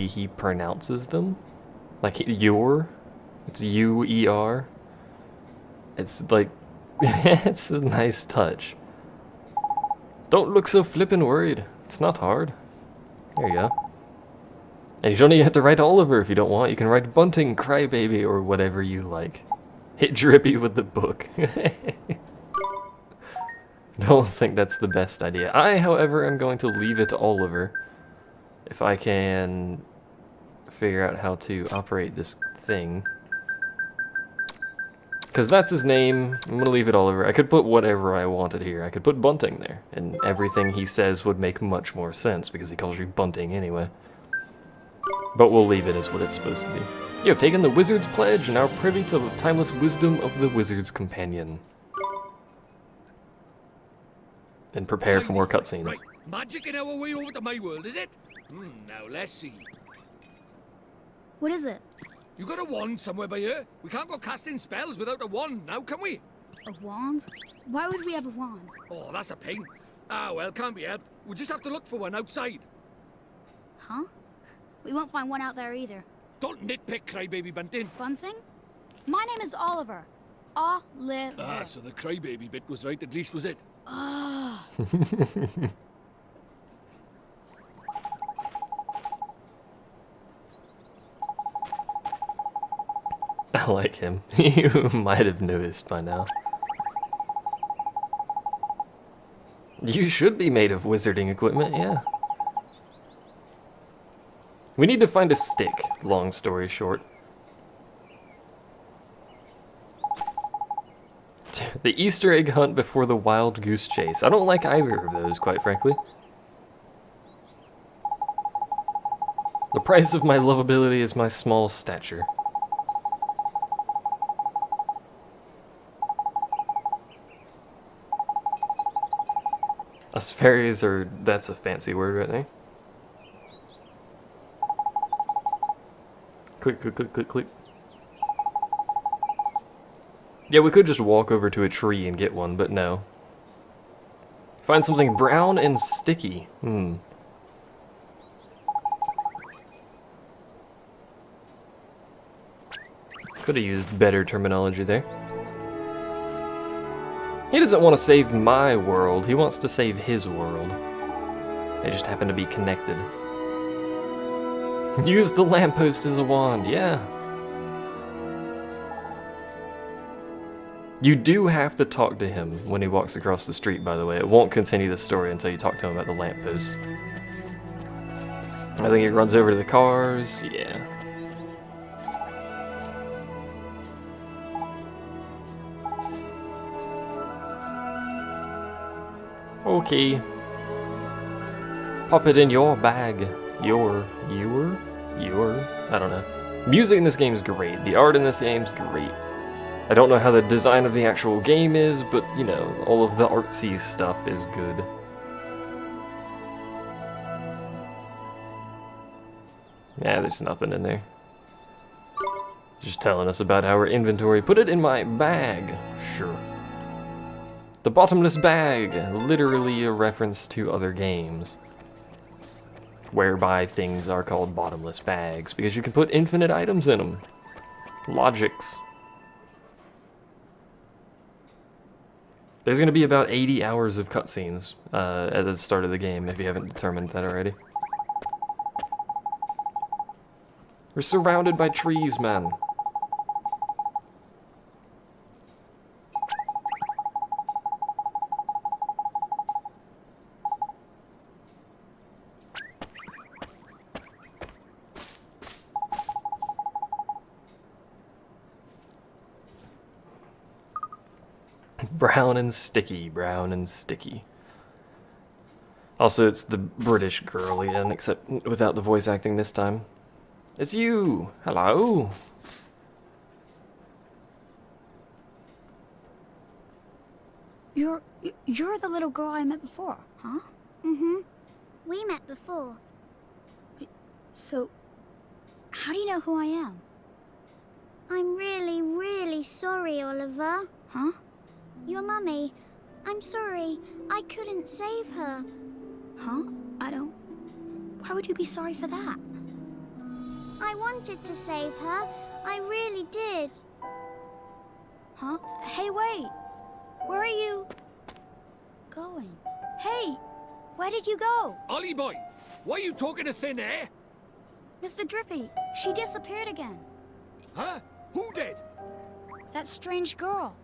way he pronounces them. Like, your. It's U-E-R. It's like, it's a nice touch. Don't look so flippin' worried. It's not hard. There you go. And you don't even have to write Oliver if you don't want. You can write Bunting, Crybaby, or whatever you like. Hit Drippy with the book. Don't think that's the best idea. I, however, am going to leave it to Oliver. If I can figure out how to operate this thing. Because that's his name. I'm going to leave it Oliver. I could put whatever I wanted here. I could put Bunting there. And everything he says would make much more sense because he calls you Bunting anyway. But we'll leave it as what it's supposed to be. You have taken the Wizard's Pledge and now privy to the timeless wisdom of the Wizard's Companion. And prepare for more cutscenes. Right, magic in our way over to my world, is it? Now let's see. What is it? You got a wand somewhere by here? We can't go casting spells without a wand now, can we? A wand? Why would we have a wand? Oh, that's a pain. Ah, well, can't be helped. We'll just have to look for one outside. Huh? We won't find one out there either. Don't nitpick, Crybaby Bunting. Bunting? My name is Oliver. Oliver. Ah, so the Crybaby bit was right, at least was it? Ah. I like him. You might have noticed by now. You should be made of wizarding equipment, yeah. We need to find a stick, long story short. The Easter egg hunt before the wild goose chase. I don't like either of those, quite frankly. The price of my lovability is my small stature. Us fairies are... that's a fancy word right there. Click, click, click, click, click. Yeah, we could just walk over to a tree and get one, but no. Find something brown and sticky. Could have used better terminology there. He doesn't want to save my world, he wants to save his world. They just happen to be connected. Use the lamppost as a wand, yeah. You do have to talk to him when he walks across the street, by the way. It won't continue the story until you talk to him about the lamppost. I think he runs over to the cars, yeah. Okay. Pop it in your bag. Your, I don't know. Music in this game is great. The art in this game is great. I don't know how the design of the actual game is, but, you know, all of the artsy stuff is good. Yeah, there's nothing in there. Just telling us about our inventory. Put it in my bag. Sure. The bottomless bag, literally a reference to other games, whereby things are called bottomless bags, because you can put infinite items in them. Logics. There's going to be about 80 hours of cutscenes at the start of the game, if you haven't determined that already. We're surrounded by trees, man. Brown and sticky, brown and sticky. Also, it's the British girl again, except without the voice acting this time. It's you! Hello! You're the little girl I met before, huh? Mm-hmm. We met before. So, how do you know who I am? I'm really, really sorry, Oliver. Huh? Your mummy. I'm sorry. I couldn't save her. Huh? I don't... Why would you be sorry for that? I wanted to save her. I really did. Huh? Hey, wait. Where are you going? Hey, where did you go? Ollie boy, why are you talking to thin air? Mr. Drippy, she disappeared again. Huh? Who did? That strange girl.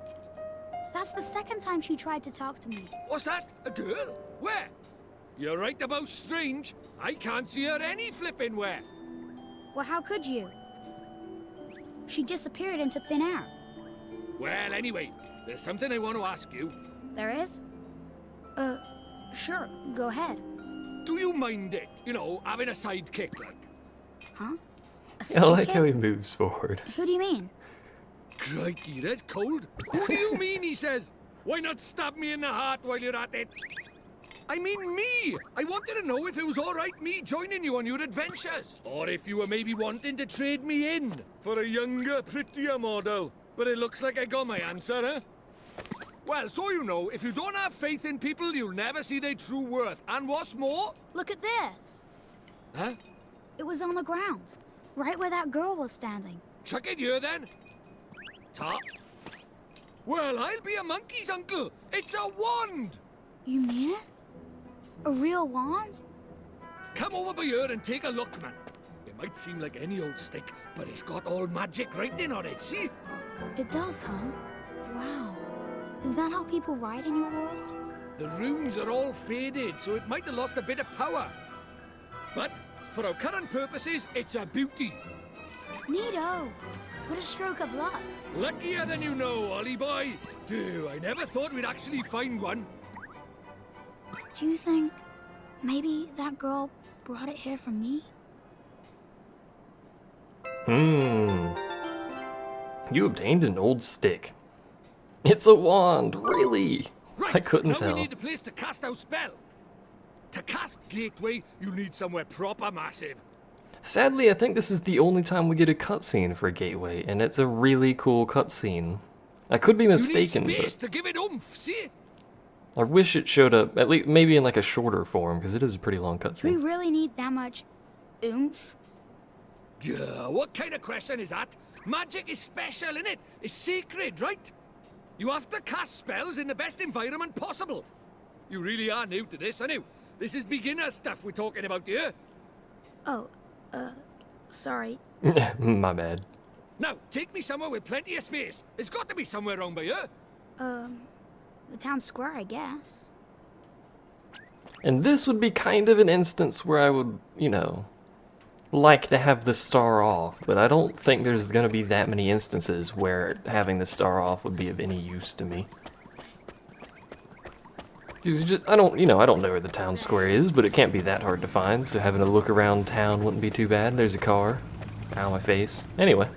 That's the second time she tried to talk to me. What's that? A girl? Where? You're right about strange. I can't see her any flipping where. Well, how could you? She disappeared into thin air. Well, anyway, there's something I want to ask you. There is? Sure, go ahead. Do you mind it? You know, having a sidekick like? Huh? I like how he moves forward. Who do you mean? Crikey, that's cold. Who do you mean, he says? Why not stab me in the heart while you're at it? I mean me! I wanted to know if it was alright me joining you on your adventures. Or if you were maybe wanting to trade me in for a younger, prettier model. But it looks like I got my answer, huh? Well, so you know, if you don't have faith in people, you'll never see their true worth. And what's more... Look at this. Huh? It was on the ground, right where that girl was standing. Chuck it here, then. Top. Well, I'll be a monkey's uncle. It's a wand! You mean it? A real wand? Come over by here and take a look, man. It might seem like any old stick, but it's got all magic writing on it, see? It does, huh? Wow. Is that how people ride in your world? The runes are all faded, so it might have lost a bit of power. But, for our current purposes, it's a beauty. Neato. What a stroke of luck. Luckier than you know, Ollie boy. Dude, I never thought we'd actually find one. Do you think maybe that girl brought it here for me? You obtained an old stick. It's a wand, really? Right, I couldn't now tell. we need a place to cast our spell. To cast Gateway, you need somewhere proper massive. Sadly, I think this is the only time we get a cutscene for Gateway, and it's a really cool cutscene. I could be mistaken, you need space but to give it oomph, see? I wish it showed up, at least maybe in like a shorter form, because it is a pretty long Do we cutscene. really need that much oomph? Yeah, what kind of question is that? Magic is special, innit? It's sacred, right? You have to cast spells in the best environment possible. You really are new to this, aren't you? This is beginner stuff we're talking about here. Oh, sorry. My bad. Now, take me somewhere with plenty of space. There's got to be somewhere around by here. The town square, I guess. And this would be kind of an instance where I would, you know, like to have the star off, but I don't think there's gonna be that many instances where having the star off would be of any use to me. I don't know where the town square is, but it can't be that hard to find, so having a look around town wouldn't be too bad. There's a car. Ow, my face. Anyway.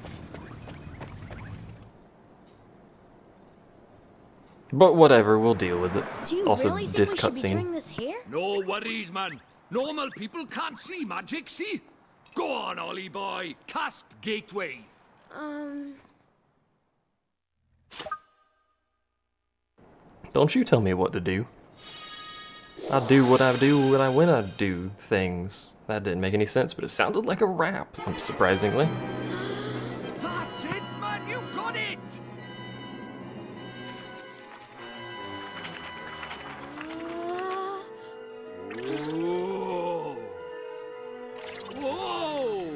But whatever, we'll deal with it. Do you Also, really think this we should be cutscene. doing this here? No worries, man. Normal people can't see magic, see? Go on, Ollie boy. Cast Gateway. Don't you tell me what to do. I do what I do when I do things. That didn't make any sense, but it sounded like a rap, surprisingly. That's it, man. You got it. Whoa. Whoa.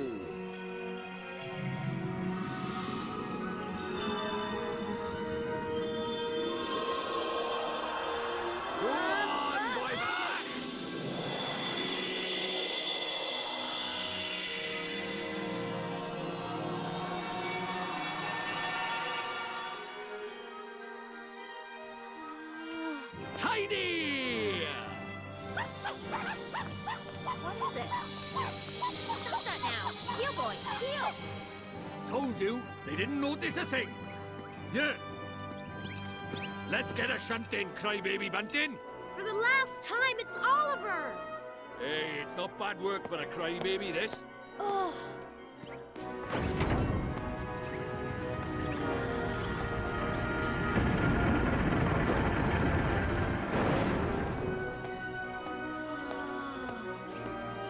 Tiny! What is it? Stop that now. Heel boy, heel. Told you, they didn't notice a thing. Yeah. Let's get a shunt in, crybaby bunting. For the last time, it's Oliver. Hey, it's not bad work for a crybaby, this. Oh.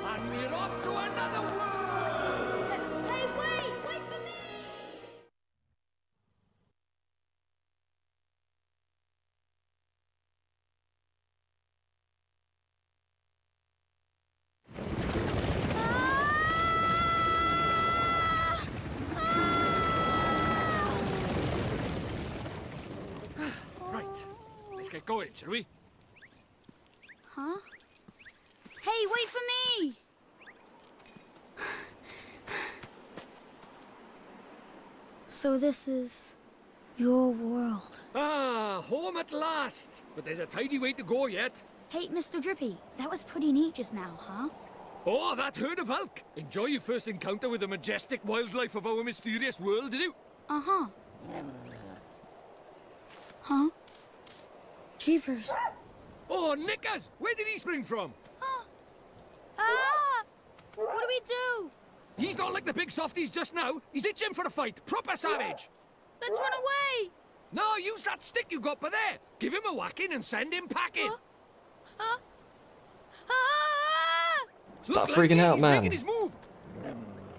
And we're off to another world! going, shall we? Huh? Hey, wait for me! So this is your world. Ah, home at last. But there's a tidy way to go yet. Hey, Mr. Drippy, that was pretty neat just now, huh? Oh, that herd of elk. Enjoy your first encounter with the majestic wildlife of our mysterious world, did you? Uh-huh. Huh? Jeepers. Oh, Nickers! Where did he spring from? Ah! What do we do? He's not like the big softies just now. He's itching for a fight. Proper savage. Let's run away! No, use that stick you got by there. Give him a whacking and send him packing. Ah! Stop Look, freaking Lanky, out, he's man. making his move.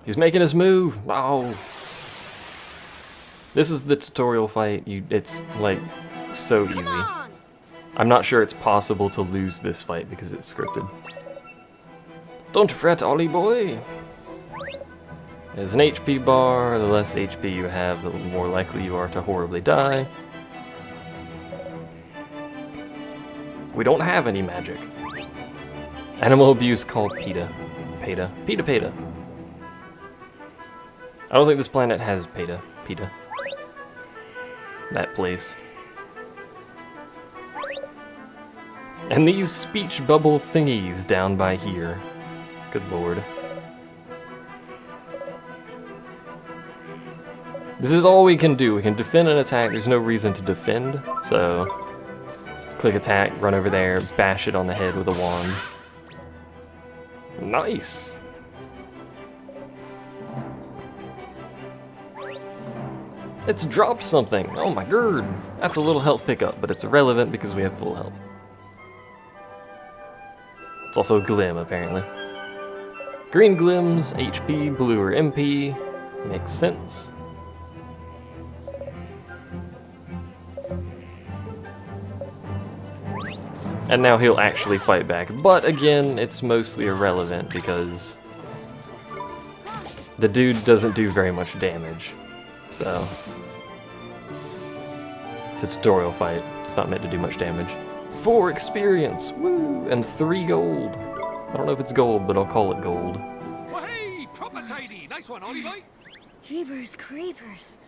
He's making his move. Oh. This is the tutorial fight. It's like so easy. Come on! I'm not sure it's possible to lose this fight because it's scripted. Don't fret, Ollie boy. There's an HP bar. The less HP you have, the more likely you are to horribly die. We don't have any magic. Animal abuse called PETA. PETA. PETA PETA. I don't think this planet has PETA. PETA. That place. And these speech bubble thingies down by here. Good lord. This is all we can do. We can defend and attack. There's no reason to defend, so click attack, run over there, bash it on the head with a wand. Nice. It's dropped something. Oh my god. That's a little health pickup, but it's irrelevant because we have full health. It's also Glim, apparently. Green Glims, HP, blue or MP. Makes sense. And now he'll actually fight back. But again, it's mostly irrelevant because the dude doesn't do very much damage. So it's a tutorial fight. It's not meant to do much damage. 4 experience, woo, and 3 gold. I don't know if it's gold, but I'll call it gold. Oh, hey, proper tidy. Nice one, Ollie boy. Jeepers creepers.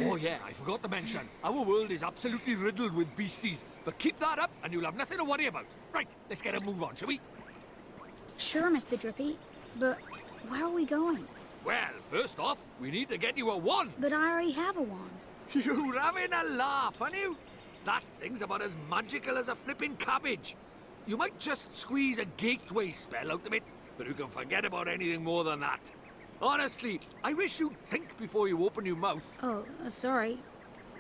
Oh yeah, I forgot to mention, our world is absolutely riddled with beasties. But keep that up and you'll have nothing to worry about. Right, let's get a move on, shall we? Sure, Mr. Drippy, but where are we going? Well, first off, we need to get you a wand. But I already have a wand. You're having a laugh, aren't you? That thing's about as magical as a flipping cabbage. You might just squeeze a gateway spell out of it, but you can forget about anything more than that. Honestly, I wish you'd think before you open your mouth. Oh, sorry.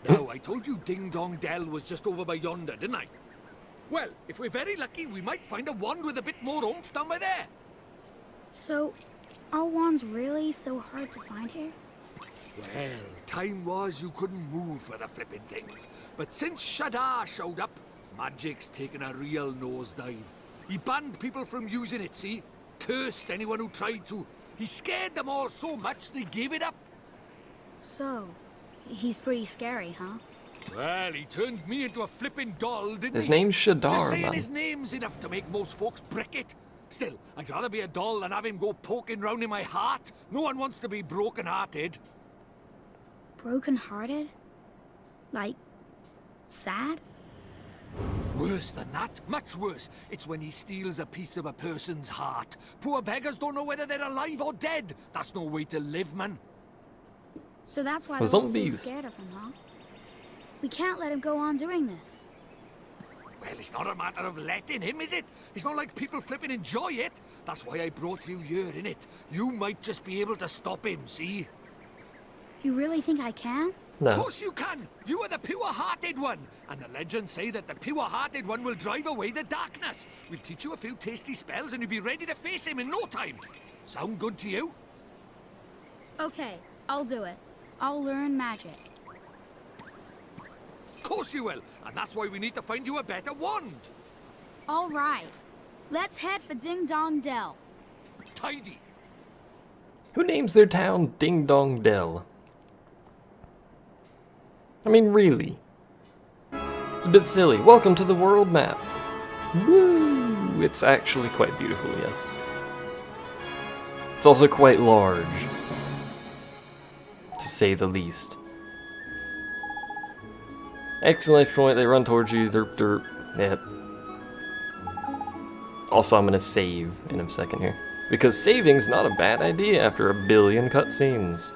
Now, I told you Ding Dong Dell was just over by yonder, didn't I? Well, if we're very lucky, we might find a wand with a bit more oomph down by there. So, are wands really so hard to find here? Well, time was you couldn't move for the flipping things. But since Shadar showed up, magic's taken a real nosedive. He banned people from using it, see? Cursed anyone who tried to. He scared them all so much they gave it up. So, he's pretty scary, huh? Well, he turned me into a flipping doll, didn't His he? name's Shadar, Just saying man. his name's enough to make most folks brick it. Still, I'd rather be a doll than have him go poking round in my heart. No one wants to be broken-hearted. Broken-hearted? Like, sad? Worse than that, much worse. It's when he steals a piece of a person's heart. Poor beggars don't know whether they're alive or dead. That's no way to live, man. So that's why The they're all so zombies. scared of him, huh? We can't let him go on doing this. Well, it's not a matter of letting him, is it? It's not like people flipping enjoy it. That's why I brought you here, innit? You might just be able to stop him, see? You really think I can? Of No. course you can! You are the pure-hearted one! And the legends say that the pure-hearted one will drive away the darkness. We'll teach you a few tasty spells and you'll be ready to face him in no time. Sound good to you? Okay, I'll do it. I'll learn magic. Of course you will! And that's why we need to find you a better wand! All right. Let's head for Ding Dong Dell. Tidy! Who names their town Ding Dong Dell? I mean, really? It's a bit silly. Welcome to the world map. Woo! It's actually quite beautiful, yes. It's also quite large, to say the least. Excellent point, they run towards you, derp derp. Yep. Also, I'm gonna save in a second here. Because saving's not a bad idea after a billion cutscenes.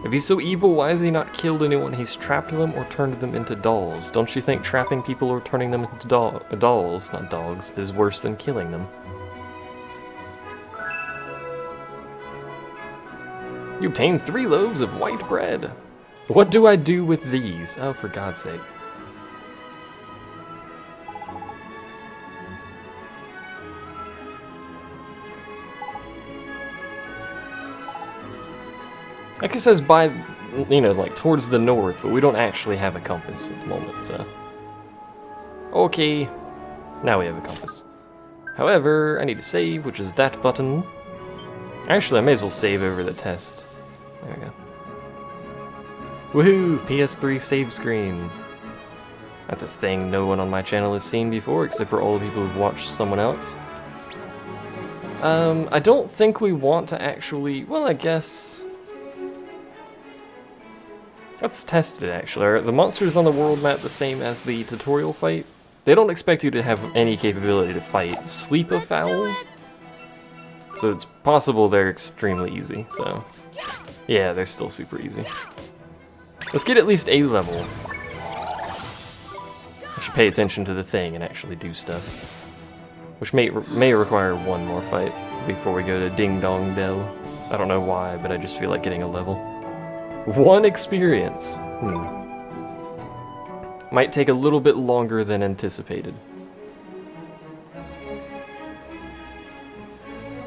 If he's so evil, why has he not killed anyone he's trapped them or turned them into dolls? Don't you think trapping people or turning them into dolls, not dogs, is worse than killing them? You obtain 3 loaves of white bread. What do I do with these? Oh, for God's sake. Like it says by, you know, like towards the north, but we don't actually have a compass at the moment, so. Okay, now we have a compass. However, I need to save, which is that button. Actually, I may as well save over the test. There we go. Woohoo! PS3 save screen. That's a thing no one on my channel has seen before, except for all the people who've watched someone else. I don't think we want to actually, well, I guess... Let's test it, actually. Are the monsters on the world map the same as the tutorial fight? They don't expect you to have any capability to fight sleep-a-fowl. So it's possible they're extremely easy, so... Yeah, they're still super easy. Let's get at least a level. I should pay attention to the thing and actually do stuff. Which may require one more fight before we go to Ding Dong Dell. I don't know why, but I just feel like getting a level. 1 experience. Might take a little bit longer than anticipated.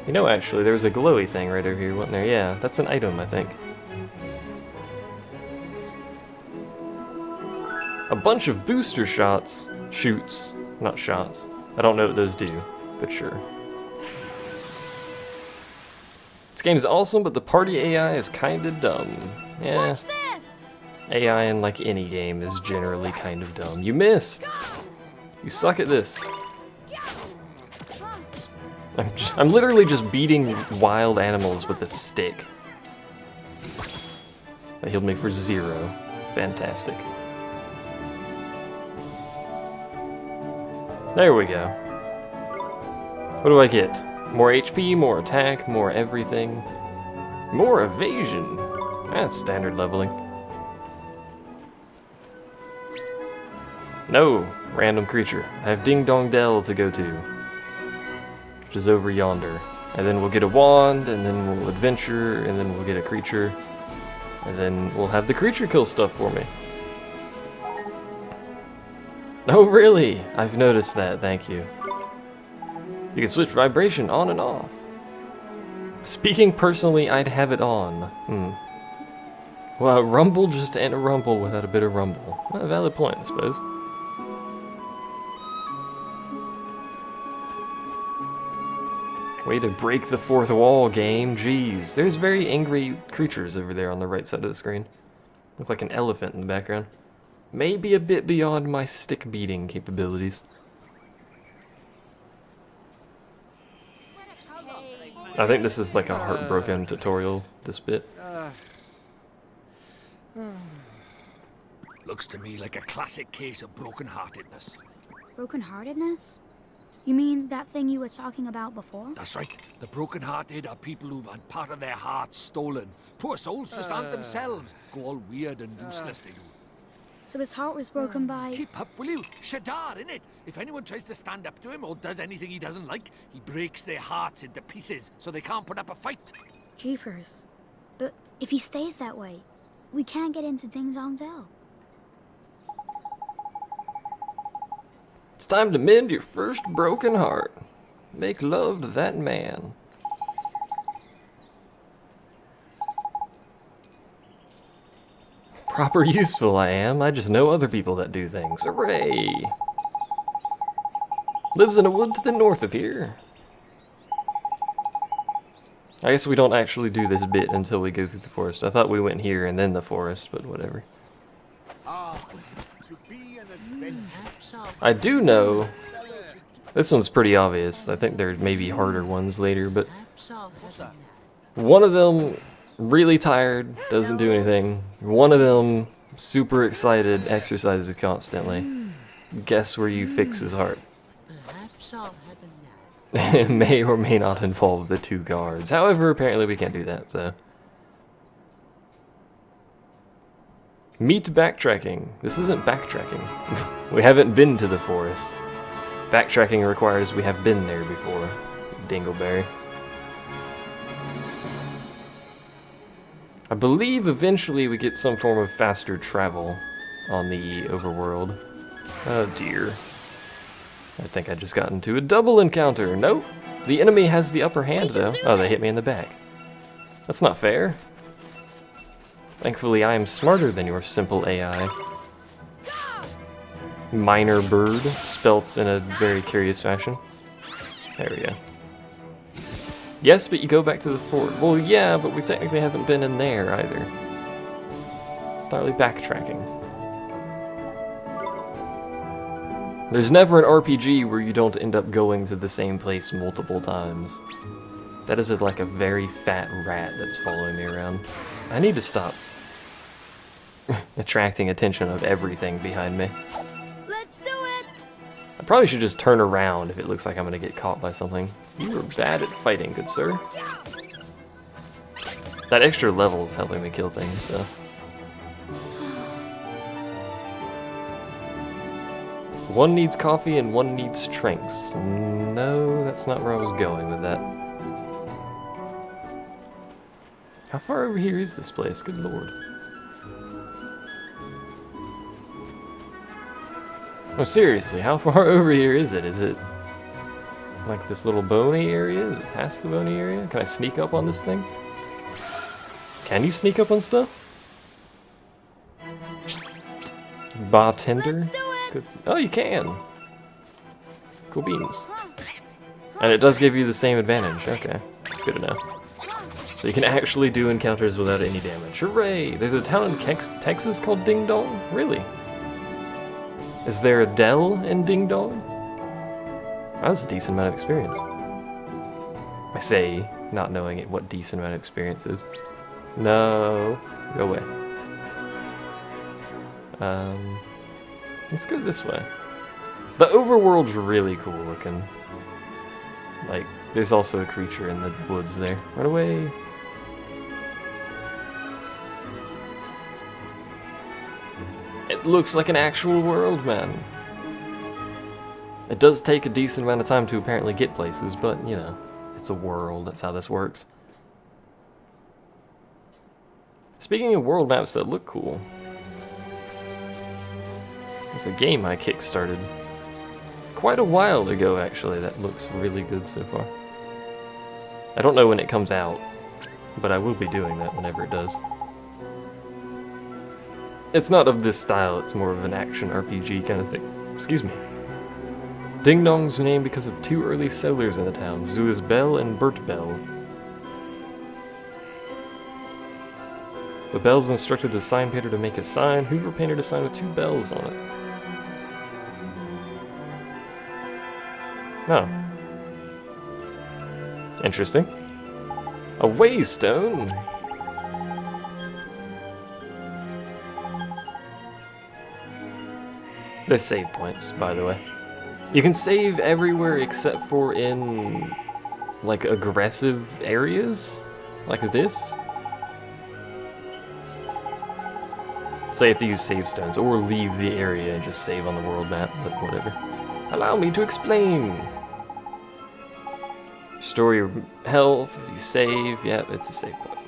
You know, actually, there was a glowy thing right over here, wasn't there? Yeah, that's an item, I think. A bunch of booster shots. Shoots, not shots. I don't know what those do, but sure. This game is awesome, but the party AI is kinda dumb. Yeah. Watch this! AI in like any game is generally kind of dumb. You missed! You suck at this. I'm literally just beating wild animals with a stick. That healed me for 0. Fantastic. There we go. What do I get? More HP, more attack, more everything. More evasion. That's standard leveling. No, random creature. I have Ding Dong Dell to go to, which is over yonder. And then we'll get a wand, and then we'll adventure, and then we'll get a creature. And then we'll have the creature kill stuff for me. Oh really? I've noticed that, thank you. You can switch vibration on and off. Speaking personally, I'd have it on. Well, rumble just ain't a rumble without a bit of rumble. A valid point, I suppose. Way to break the 4th wall, game. Jeez. There's very angry creatures over there on the right side of the screen. Look like an elephant in the background. Maybe a bit beyond my stick beating capabilities. I think this is like a heartbroken tutorial, this bit. Looks to me like a classic case of broken-heartedness. Broken-heartedness? You mean that thing you were talking about before? That's right. The broken-hearted are people who've had part of their hearts stolen. Poor souls just aren't themselves. Go all weird and useless, they do. So his heart was broken by... Keep up, will you? Shadar, innit? If anyone tries to stand up to him or does anything he doesn't like, he breaks their hearts into pieces so they can't put up a fight. Jeepers. But if he stays that way, we can't get into Ding Dong Dell. It's time to mend your first broken heart. Make love to that man. Proper useful I am. I just know other people that do things. Hooray! Lives in a wood to the north of here. I guess we don't actually do this bit until we go through the forest. I thought we went here and then the forest, but whatever. To be an adventure. I do know this one's pretty obvious. I think there may be harder ones later, but one of them really tired, doesn't do anything. One of them super excited, exercises constantly. Guess where you fix his heart? It may or may not involve the two guards. However, apparently we can't do that, so. Meet backtracking. This isn't backtracking. We haven't been to the forest. Backtracking requires we have been there before. Dingleberry. I believe eventually we get some form of faster travel on the overworld. Oh dear. I think I just got into a double encounter. Nope. The enemy has the upper hand though. Oh, they hit me in the back. That's not fair. Thankfully, I am smarter than your simple AI. Minor bird, spelt in a very curious fashion. There we go. Yes, but you go back to the fort. Well, yeah, but we technically haven't been in there either. It's not really backtracking. There's never an RPG where you don't end up going to the same place multiple times. That is like a very fat rat that's following me around. I need to stop attracting attention of everything behind me. Let's do it! I probably should just turn around if it looks like I'm gonna get caught by something. You are bad at fighting, good sir. That extra level is helping me kill things, so. One needs coffee and one needs strengths. No, that's not where I was going with that. How far over here is this place? Good lord. Oh, seriously, how far over here is it? Is it like this little bony area? Is it past the bony area? Can I sneak up on this thing? Can you sneak up on stuff? Bartender? Let's do it! Good. Oh, you can! Cool beans. And it does give you the same advantage. Okay, that's good to know. So you can actually do encounters without any damage. Hooray! There's a town in Texas called Ding Dong? Really? Is there a Dell in Ding Dong? That was a decent amount of experience. I say, not knowing it, what decent amount of experience is. No, go away. Let's go this way. The overworld's really cool looking. Like, there's also a creature in the woods there. Run away. It looks like an actual world, man. It does take a decent amount of time to apparently get places, but, you know, it's a world. That's how this works. Speaking of world maps that look cool, there's a game I kickstarted quite a while ago, actually, that looks really good so far. I don't know when it comes out, but I will be doing that whenever it does. It's not of this style, it's more of an action RPG kind of thing. Excuse me. Ding Dong's named because of two early settlers in the town, Zuiz Bell and Bert Bell. The Bells instructed the sign painter to make a sign. Hoover painted a sign with two bells on it. Oh. Interesting. A waystone? There's save points, by the way. You can save everywhere except for in, like, aggressive areas? Like this? So you have to use save stones, or leave the area and just save on the world map, but whatever. Allow me to explain! Restore your health, you save, yep, it's a save point.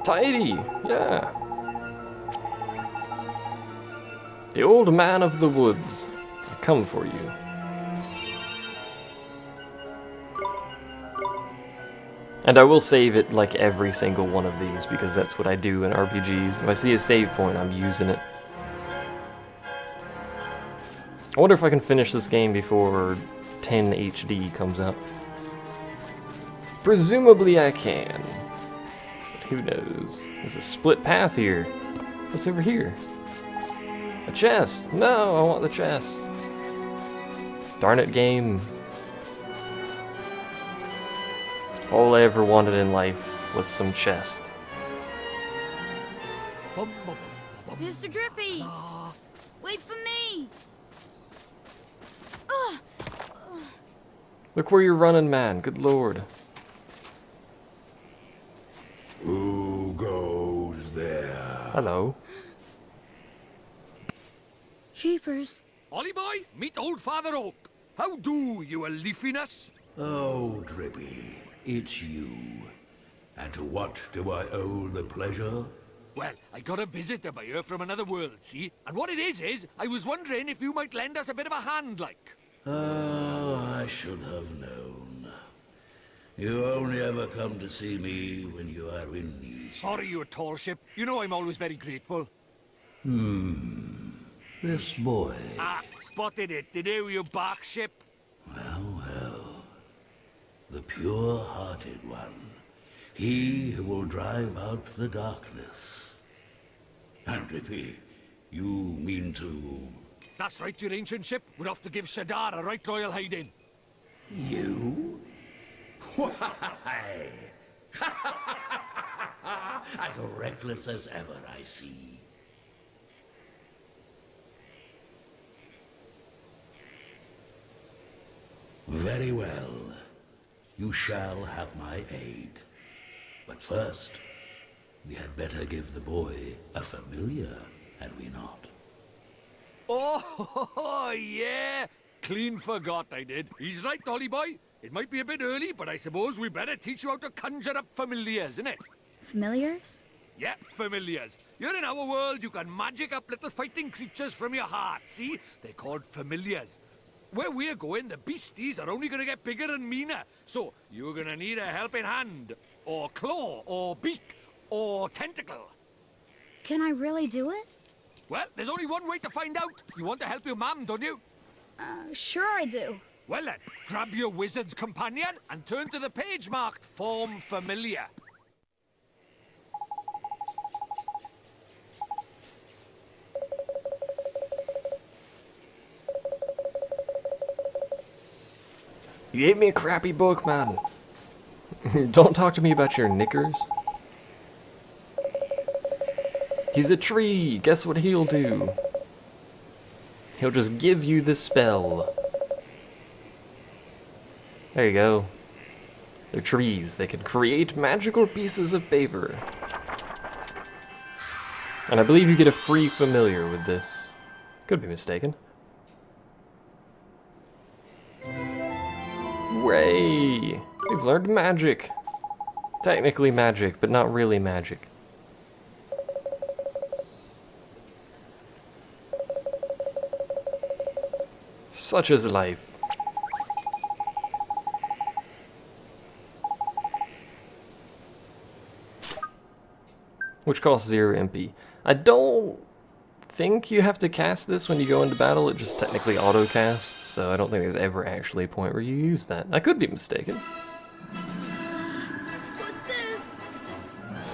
Tidy, yeah. The old man of the woods, I come for you. And I will save it like every single one of these because that's what I do in RPGs. If I see a save point, I'm using it. I wonder if I can finish this game before 10 HD comes out. Presumably I can. But Who knows? There's a split path here. What's over here? A chest! No, I want the chest. Darn it, game. All I ever wanted in life was some chest. Mr. Drippy! Wait for me! Ugh. Look where you're running, man. Good lord. Who goes there? Hello. Jeepers. Ollie boy, meet old Father Oak. How do, you a leafiness? Oh, Drippy, it's you. And to what do I owe the pleasure? Well, I got a visitor by here from another world, see? And what it is I was wondering if you might lend us a bit of a hand, like. Oh, I should have known. You only ever come to see me when you are in need. Sorry, you tall ship. You know I'm always very grateful. This boy. Ah, spotted it. Did you bark ship? Well, well. The pure-hearted one. He who will drive out the darkness. And Drippy, you mean to... That's right, your ancient ship. We're off to give Shadar a right royal hiding. You? Why? As reckless as ever, I see. Very well. You shall have my aid. But first, we had better give the boy a familiar, had we not? Oh, yeah. Clean forgot I did. He's right, Ollie boy. It might be a bit early, but I suppose we better teach you how to conjure up familiars, innit? Familiars? Yeah, familiars. You're in our world, you can magic up little fighting creatures from your heart, see? They're called familiars. Where we're going, the beasties are only gonna get bigger and meaner. So, you're gonna need a helping hand, or claw, or beak, or tentacle. Can I really do it? Well, there's only one way to find out. You want to help your mum, don't you? Sure I do. Well then, grab your wizard's companion and turn to the page marked Form Familiar. You gave me a crappy book, man. Don't talk to me about your knickers. He's a tree. Guess what he'll do? He'll just give you the spell. There you go. They're trees. They can create magical pieces of paper. And I believe you get a free familiar with this. Could be mistaken. Hooray! We've learned magic. Technically magic, but not really magic. Such is life. Which costs 0 MP. I don't think you have to cast this when you go into battle. It just technically auto casts, so I don't think there's ever actually a point where you use that. I could be mistaken. What's this?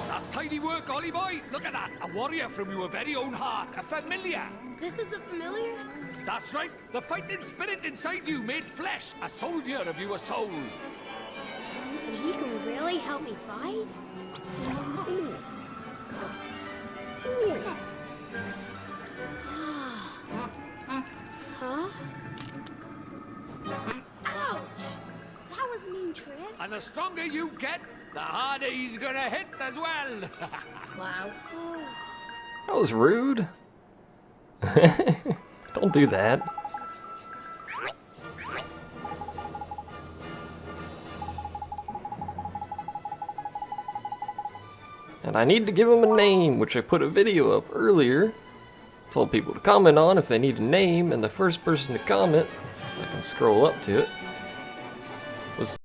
That's tidy work, Ollie boy. Look at that. A warrior from your very own heart. A familiar. This is a familiar? That's right. The fighting spirit inside you made flesh. A soldier of your soul. And he can really help me fight? Huh? Ouch! That was a mean trick. And the stronger you get, the harder he's gonna hit as well. Wow. That was rude. Don't do that. And I need to give him a name, which I put a video up earlier. Told people to comment on if they need a name, and the first person to comment, I can scroll up to it, was